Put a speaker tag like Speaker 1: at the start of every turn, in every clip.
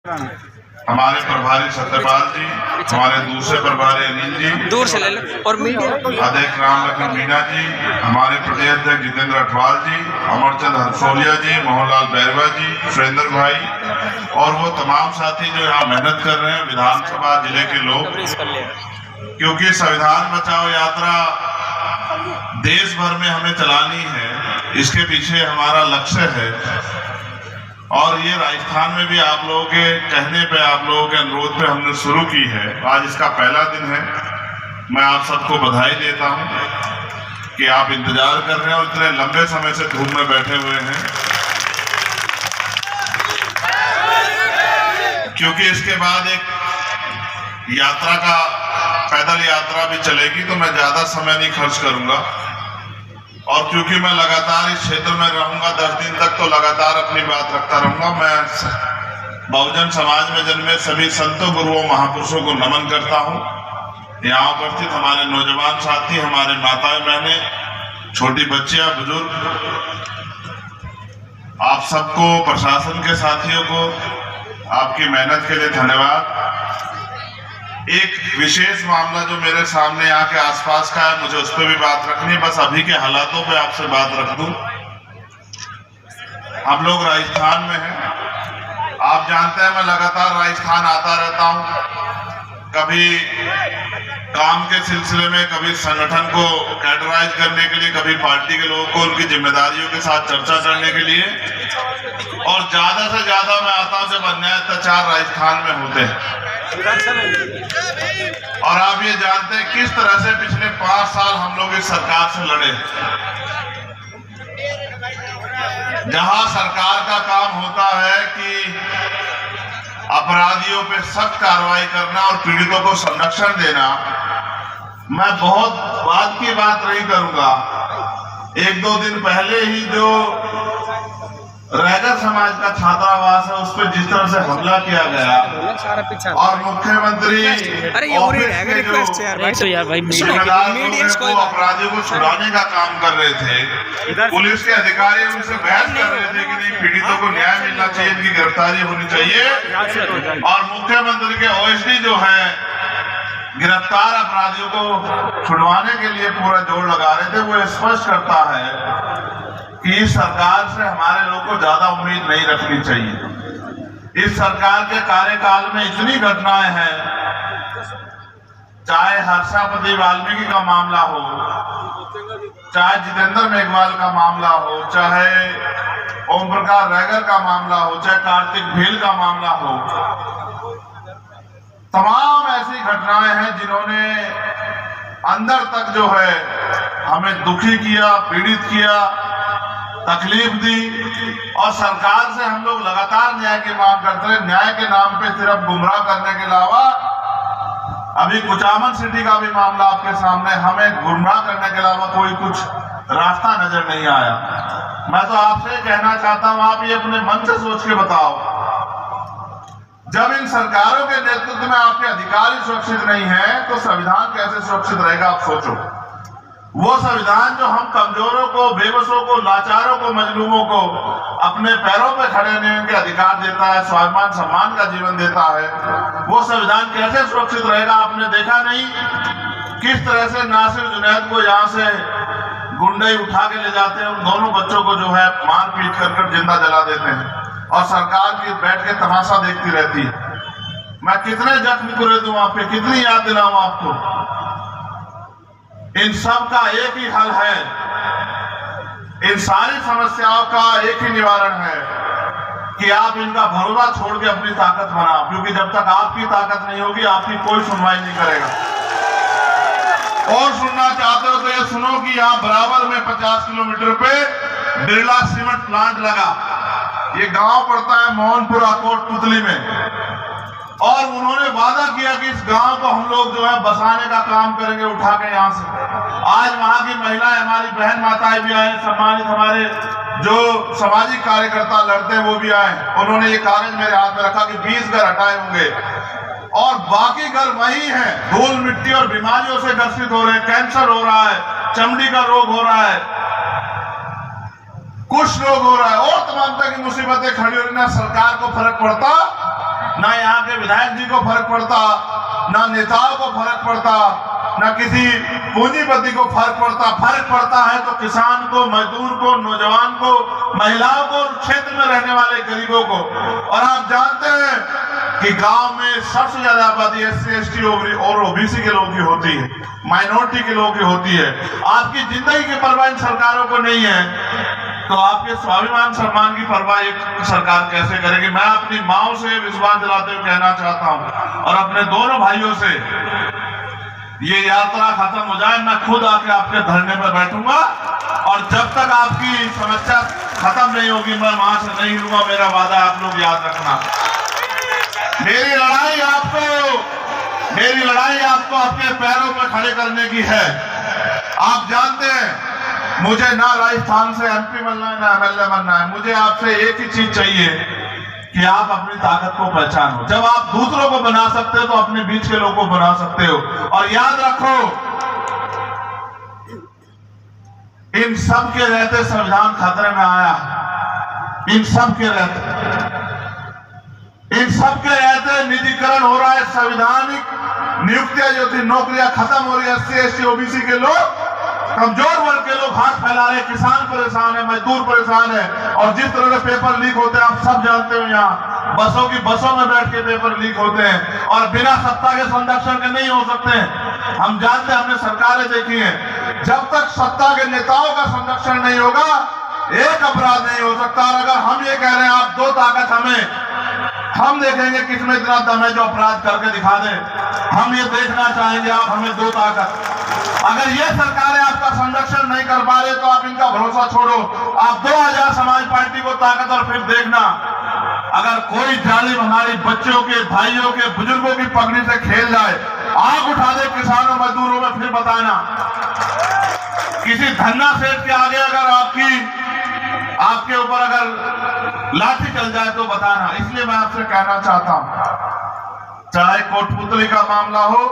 Speaker 1: हमारे प्रभारी सत्यपाल जी, हमारे दूसरे प्रभारी अनिल जी,
Speaker 2: दूर से ले लो, और मीडिया
Speaker 1: अध्यक्ष राम लखन मीणा जी, हमारे प्रदेश अध्यक्ष जितेंद्र अठवाल जी, अमरचंद हरसोलिया जी, मोहनलाल बैरवा जी, सुरेंद्र भाई और वो तमाम साथी जो यहाँ मेहनत कर रहे हैं, विधानसभा जिले के लोग, क्योंकि संविधान बचाओ यात्रा देश भर में हमें चलानी है, इसके पीछे हमारा लक्ष्य है। और ये राजस्थान में भी आप लोगों के कहने पे, आप लोगों के अनुरोध पे हमने शुरू की है। आज इसका पहला दिन है। मैं आप सबको बधाई देता हूं कि आप इंतजार कर रहे हैं और इतने लंबे समय से धूप में बैठे हुए हैं, क्योंकि इसके बाद एक यात्रा का पैदल यात्रा भी चलेगी, तो मैं ज्यादा समय नहीं खर्च करूंगा। और क्योंकि मैं लगातार इस क्षेत्र में रहूंगा 10 दिन तक, तो लगातार अपनी बात रखता रहूंगा। मैं बहुजन समाज में जन्मे सभी संतों, गुरुओं, महापुरुषों को नमन करता हूं। यहाँ उपस्थित हमारे नौजवान साथी, हमारे माताएं बहनें, छोटी बच्चियां, बुजुर्ग, आप सबको, प्रशासन के साथियों को आपकी मेहनत के लिए धन्यवाद। एक विशेष मामला जो मेरे सामने यहाँ के आसपास का है, मुझे उस पर भी बात रखनी, बस अभी के हालातों पे आपसे बात रख दूं। हम लोग राजस्थान में हैं, आप जानते हैं मैं लगातार राजस्थान आता रहता हूं, कभी काम के सिलसिले में, कभी संगठन को कैडराइज करने के लिए, कभी पार्टी के लोगों को उनकी जिम्मेदारियों के साथ चर्चा करने के लिए, और ज्यादा से ज्यादा मैं आता हूं जब अन्याय अत्याचार राजस्थान में होते हैं। और आप ये जानते हैं किस तरह से पिछले 5 साल हम लोग इस सरकार से लड़े। जहां सरकार का काम होता है कि अपराधियों पे सख्त कार्रवाई करना और पीड़ितों को संरक्षण देना, मैं बहुत बात की बात नहीं करूंगा। 1-2 दिन पहले ही जो रैगर समाज का छात्रावास है, उस पर जिस तरह से हमला किया गया, और मुख्यमंत्री अपराधियों को छुड़ाने का काम कर रहे थे, पुलिस के अधिकारी उनसे बहस कर रहे थे कि नहीं, पीड़ितों को न्याय मिलना चाहिए, इनकी गिरफ्तारी होनी चाहिए। और मुख्यमंत्री के ओएसडी जो है, गिरफ्तार अपराधियों को छुड़वाने के लिए पूरा जोर लगा रहे थे। वो स्पष्ट करता है कि इस सरकार से हमारे लोगों को ज्यादा उम्मीद नहीं रखनी चाहिए। इस सरकार के कार्यकाल में इतनी घटनाएं हैं, चाहे हर्षापति वाल्मीकि का मामला हो, चाहे जितेंद्र मेघवाल का मामला हो, चाहे ओम प्रकाश रैगर का मामला हो, चाहे कार्तिक भील का मामला हो, तमाम ऐसी घटनाएं हैं जिन्होंने अंदर तक जो है हमें दुखी किया, पीड़ित किया, तकलीफ दी। और सरकार से हम लोग लगातार न्याय की मांग करते रहे। न्याय के नाम पे सिर्फ गुमराह करने के अलावा, अभी कुचामन सिटी का भी मामला आपके सामने, हमें गुमराह करने के अलावा कोई कुछ रास्ता नजर नहीं आया। मैं तो आपसे कहना चाहता हूं, आप ये अपने मन से सोच के बताओ, जब इन सरकारों के नेतृत्व में आपके अधिकारी सुरक्षित नहीं है, तो संविधान कैसे सुरक्षित रहेगा? आप सोचो। वो संविधान जो हम कमजोरों को, बेबसों को, लाचारों को, मजलूमों को अपने पैरों पे खड़े होने के अधिकार देता है, स्वाभिमान सम्मान का जीवन देता है, वो संविधान कैसे सुरक्षित रहेगा? आपने देखा नहीं किस तरह से नासिर जुनैद को यहाँ से गुंडे उठा के ले जाते हैं, उन दोनों बच्चों को जो है मार पीट कर जिंदा जला देते हैं, और सरकार की बैठ के तमाशा देखती रहती है। मैं कितने जख्म पूरे दूं आपके, कितनी याद दिलाऊं आपको? इन सब का एक ही हल है, इन सारी समस्याओं का एक ही निवारण है कि आप इनका भरोसा छोड़ के अपनी ताकत बनाओ, क्योंकि जब तक आपकी ताकत नहीं होगी, आपकी कोई सुनवाई नहीं करेगा। और सुनना चाहते हो तो ये सुनो कि यहाँ बराबर में 50 किलोमीटर पे बिरला सीमेंट प्लांट लगा। ये गांव पड़ता है मोहनपुर आकोट पुतली में, और उन्होंने वादा किया कि इस गांव को हम लोग जो है बसाने का काम करेंगे, उठा के यहाँ से। आज वहां की महिलाएं, हमारी बहन माताएं भी आए, सम्मानित हमारे जो सामाजिक कार्यकर्ता लड़ते हैं वो भी आए। उन्होंने ये कागज मेरे हाथ में रखा कि 20 घर हटाए होंगे, और बाकी घर वही हैं, धूल मिट्टी और बीमारियों से ग्रसित हो रहे हैं। कैंसर हो रहा है, चमड़ी का रोग हो रहा है, कुछ रोग हो रहा है, और तमाम तरह की मुसीबतें खड़ी हो रही। ना सरकार को फर्क पड़ता, ना यहाँ के विधायक जी को फर्क पड़ता, ना नेताओं को फर्क पड़ता, ना किसी पूंजीपति को फर्क पड़ता। फर्क पड़ता है तो किसान को, मजदूर को, नौजवान को, महिलाओं को, क्षेत्र में रहने वाले गरीबों को। और आप जानते हैं कि गांव में सबसे ज्यादा आबादी SC, ST और OBC के लोगों की होती है, माइनॉरिटी के लोगों की होती है। आपकी जिंदगी की परवाह इन सरकारों को नहीं है, तो आपके स्वाभिमान सम्मान की परवाह एक सरकार कैसे करेगी। मैं अपनी माओ से विश्वास दिलाते हुए कहना चाहता हूं और अपने दोनों भाइयों से, ये यात्रा खत्म हो जाए, मैं खुद आके आपके धरने पर बैठूंगा और जब तक आपकी समस्या खत्म नहीं होगी मैं वहां से नहीं लूंगा। मेरा वादा आप लोग याद रखना। मेरी लड़ाई आपको आपके पैरों पर खड़े करने की है। आप जानते हैं मुझे ना राजस्थान से MP बनना है, ना MLA बनना है। मुझे आपसे एक ही चीज चाहिए कि आप अपनी ताकत को पहचानो। जब आप दूसरों को बना सकते हो तो अपने बीच के लोगों को बना सकते हो। और याद रखो, इन सब के रहते संविधान खतरे में आया। इन सब के रहते निजीकरण हो रहा है। संवैधानिक नियुक्तियां जो थी, नौकरियां खत्म हो रही है। SC, ST, OBC के लोग, कमजोर वर्ग के लोग हाथ फैला रहे। किसान परेशान है, मजदूर परेशान है। और जिस तरह से पेपर लीक होते हैं आप सब जानते हो, यहाँ बसों में बैठ के पेपर लीक होते हैं और बिना सत्ता के संरक्षण के नहीं हो सकते। हम जानते हैं, हमने सरकारें देखी हैं, जब तक सत्ता के नेताओं का संरक्षण नहीं होगा एक अपराध नहीं हो सकता। और अगर हम ये कह रहे हैं आप दो ताकत हमें, हम देखेंगे किसमें इतना दम है जो अपराध करके दिखा दे। हम ये देखना चाहेंगे, आप हमें दो ताकत। अगर ये सरकारें आपका संरक्षण नहीं कर पा रहे तो आप इनका भरोसा छोड़ो। आप 2000 समाज पार्टी को ताकत और फिर देखना, अगर कोई जालिम हमारी बच्चों के, भाइयों के, बुजुर्गों की पगड़ी से खेल जाए, आग उठा दे किसानों मजदूरों में, फिर बताना। किसी धन्ना सेठ के आगे अगर आपके ऊपर अगर लाठी चल जाए तो बताना। इसलिए मैं आपसे कहना चाहता हूं, चाहे कोटपुतली का मामला हो,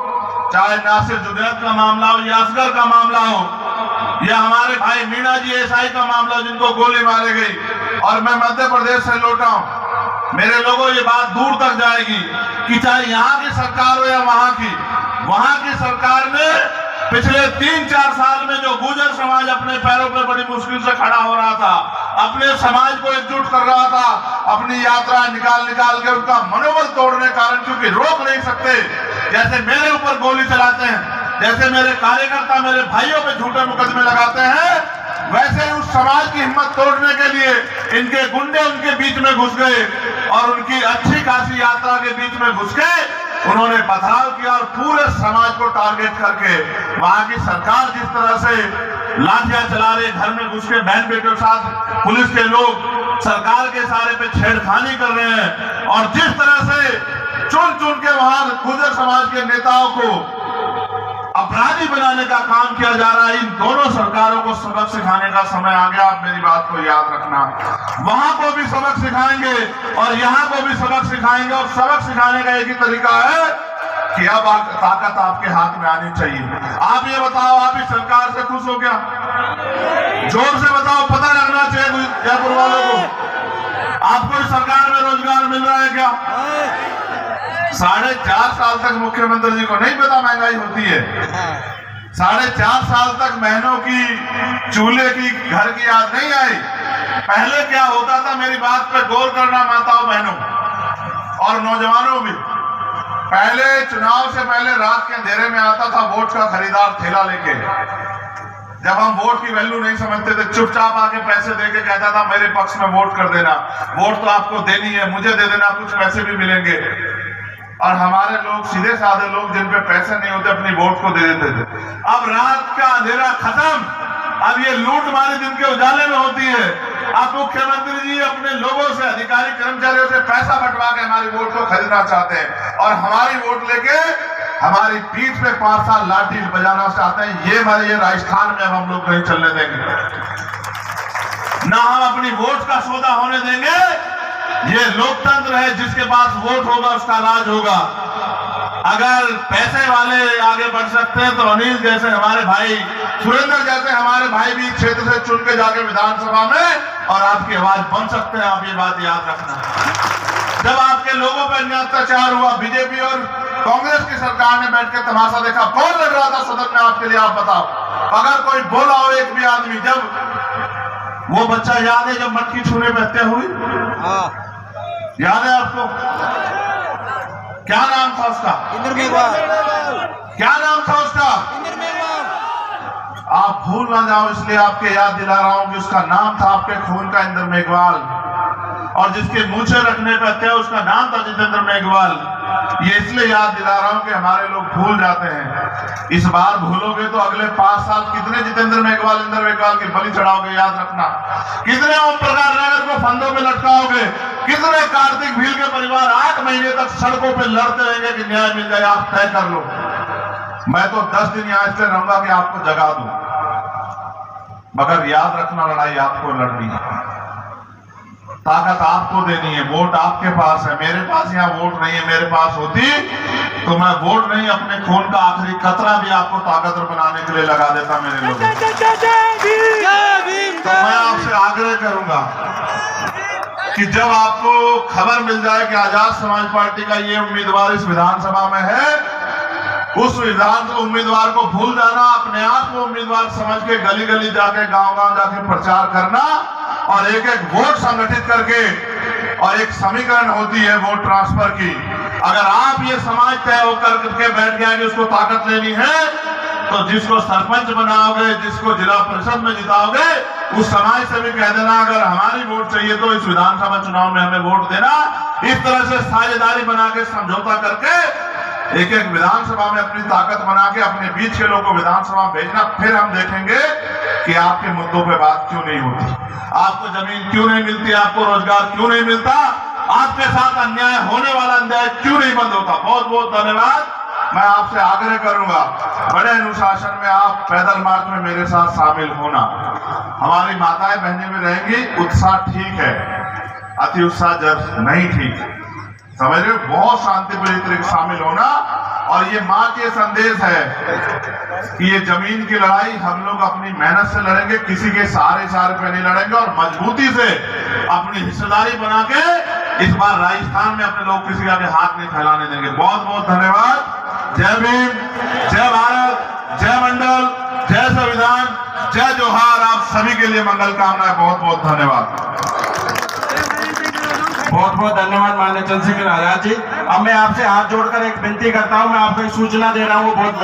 Speaker 1: चाहे नासिर जुनैद का मामला हो, या असगर का मामला हो, या हमारे भाई मीणा जी SI का मामला हो जिनको गोली मारी गई। और मैं मध्य प्रदेश से लौटा हूं, मेरे लोगों ये बात दूर तक जाएगी कि चाहे यहाँ की सरकार हो या वहां की सरकार ने पिछले 3-4 साल में जो गुर्जर समाज अपने पैरों पर बड़ी मुश्किल से खड़ा हो रहा था, अपने समाज को एकजुट कर रहा था, अपनी यात्रा निकाल के उनका मनोबल तोड़ने के कारण, क्योंकि रोक नहीं सकते, जैसे मेरे ऊपर गोली चलाते हैं, जैसे मेरे कार्यकर्ता मेरे भाइयों पे झूठे मुकदमे लगाते हैं, वैसे उस समाज की हिम्मत तोड़ने के लिए इनके गुंडे उनके बीच में घुस गए और उनकी अच्छी खासी यात्रा के बीच में घुस गए। उन्होंने पथराव किया और पूरे समाज को टारगेट करके वहां की सरकार जिस तरह से लाठियां चला रही, घर में घुस के बहन बेटों के साथ पुलिस के लोग सरकार के सारे पे छेड़खानी कर रहे हैं, और जिस तरह से चुन के वहां गुर्जर समाज के नेताओं को अपराधी बनाने का काम किया जा रहा है, इन दोनों सरकारों को सबक सिखाने का समय आ गया। आप मेरी बात को याद रखना। वहां को भी सबक सिखाएंगे और यहाँ को भी सबक सिखाएंगे, और सबक सिखाने का एक ही तरीका है कि अब ताकत आपके हाथ में आनी चाहिए। आप ये बताओ, आप इस सरकार से खुश हो क्या? जोर से बताओ, पता लगना चाहिए जयपुर वालों को। आपको इस सरकार में रोजगार मिल रहा है क्या? 4.5 साल तक मुख्यमंत्री जी को नहीं पता महंगाई होती है। 4.5 साल तक बहनों की चूल्हे की, घर की याद नहीं आई। पहले क्या होता था, मेरी बात पे गौर करना माताओं बहनों और नौजवानों भी। पहले चुनाव से पहले रात के अंधेरे में आता था वोट का खरीदार ठेला लेके। जब हम वोट की वैल्यू नहीं समझते थे, चुपचाप आके पैसे देके कहता था मेरे पक्ष में वोट कर देना, वोट तो आपको देनी है, मुझे दे देना, कुछ पैसे भी मिलेंगे। और हमारे लोग, सीधे साधे लोग जिन पे पैसे नहीं होते, अपनी वोट को दे देते थे। अब रात का अंधेरा खत्म, अब ये लूट मारी दिन के उजाले में होती है। अब मुख्यमंत्री जी अपने लोगों से, अधिकारी कर्मचारियों से पैसा बंटवा के हमारी वोट को खरीदना चाहते हैं और हमारी वोट लेके हमारी पीठ पे 5 साल लाठी बजाना चाहते हैं। ये राजस्थान में अब हम लोग नहीं चलने देंगे, ना हम अपनी वोट का सौदा होने देंगे। ये लोकतंत्र है, जिसके पास वोट होगा उसका राज होगा। अगर पैसे वाले आगे बढ़ सकते हैं तो अनिल जैसे हमारे भाई, सुरेंद्र जैसे हमारे भाई भी क्षेत्र से चुन के जाके विधानसभा में और आपकी आवाज बन सकते हैं। आप ये बात याद रखना। जब आपके लोगों पर अन्याय अत्याचार हुआ, बीजेपी और कांग्रेस की सरकार ने बैठ के तमाशा देखा। कौन लड़ रहा था सदन में आपके लिए, आप बताओ। अगर कोई बोला हो एक भी आदमी, जब वो बच्चा याद है जब मटकी छूने पे हत्या हुई, याद है आपको? क्या नाम था उसका?
Speaker 2: इंद्र मेघवाल।
Speaker 1: क्या नाम था उसका?
Speaker 2: इंद्र मेघवाल।
Speaker 1: आप भूल ना जाओ इसलिए आपके याद दिला रहा हूं कि उसका नाम था आपके खून का इंद्र मेघवाल, और जिसके मूछे रखने पर हत्या उसका नाम था जितेंद्र मेघवाल। ये इसलिए याद दिला रहा हूं कि हमारे लोग भूल जाते हैं। इस बार भूलोगे तो अगले 5 साल कितने जितेंद्र मेघवाल, इंद्र मेघवाल की बलि चढ़ाओगे, याद रखना। कितने ओम प्रकाश नगर को फंदों में लटकाओगे, कितने कार्तिक भील के परिवार 8 महीने तक सड़कों पे लड़ते रहेंगे कि न्याय मिल जाए, आप तय कर लो। मैं तो 10 दिन यहाँ इसलिए रहूंगा कि आपको जगा दूं, मगर याद रखना लड़ाई आपको लड़नी है, ताकत आपको देनी है, वोट आपके पास है, मेरे पास यहाँ वोट नहीं है। मेरे पास होती तो मैं वोट नहीं, अपने खून का आखिरी कतरा भी आपको ताकतवर बनाने के लिए लगा देता मेरे लोग। तो मैं आपसे आग्रह करूंगा कि जब आपको खबर मिल जाए कि आजाद समाज पार्टी का ये उम्मीदवार इस विधानसभा में है, उस विधान उम्मीदवार को भूल जाना, अपने आप को उम्मीदवार समझ के गली गली जाके, गांव गांव जाके प्रचार करना, और एक एक वोट संगठित करके, और एक समीकरण होती है वोट ट्रांसफर की। अगर आप ये समाज तय होकर के बैठ गया कि उसको ताकत लेनी है, तो जिसको सरपंच बनाओगे, जिसको जिला परिषद में जिताओगे, उस समाज से भी कह देना अगर हमारी वोट चाहिए तो इस विधानसभा चुनाव में हमें वोट देना। इस तरह से साझेदारी बना के, समझौता करके, एक एक विधानसभा में अपनी ताकत बना के अपने बीच के लोगों को विधानसभा में भेजना। फिर हम देखेंगे कि आपके मुद्दों पे बात क्यों नहीं होती, आपको जमीन क्यों नहीं मिलती, आपको रोजगार क्यों नहीं मिलता, आपके साथ अन्याय होने वाला अन्याय क्यों नहीं बंद होता। बहुत बहुत धन्यवाद। मैं आपसे आग्रह करूंगा, बड़े अनुशासन में आप पैदल मार्च में मेरे साथ शामिल होना। हमारी माताएं बहनें भी रहेंगी, उत्साह ठीक है, अति उत्साह जब नहीं ठीक, समझ रहे हो, बहुत शांतिपूर्ण तरीके शामिल होना। और ये माँ के संदेश है कि ये जमीन की लड़ाई हम लोग अपनी मेहनत से लड़ेंगे, किसी के सहारे पे नहीं लड़ेंगे, और मजबूती से अपनी हिस्सेदारी बना के इस बार राजस्थान में अपने लोग किसी का भी हाथ नहीं फैलाने देंगे। बहुत बहुत धन्यवाद। जय भीम, जय भारत, जय मंडल, जय संविधान, जय जोहार। आप सभी के लिए मंगल कामनाएं। बहुत बहुत धन्यवाद।
Speaker 3: बहुत बहुत धन्यवाद माननीय चंद्रशेखर आजाद जी। अब मैं आपसे हाथ जोड़कर एक विनती करता हूं, मैं आपको एक सूचना दे रहा हूं, बहुत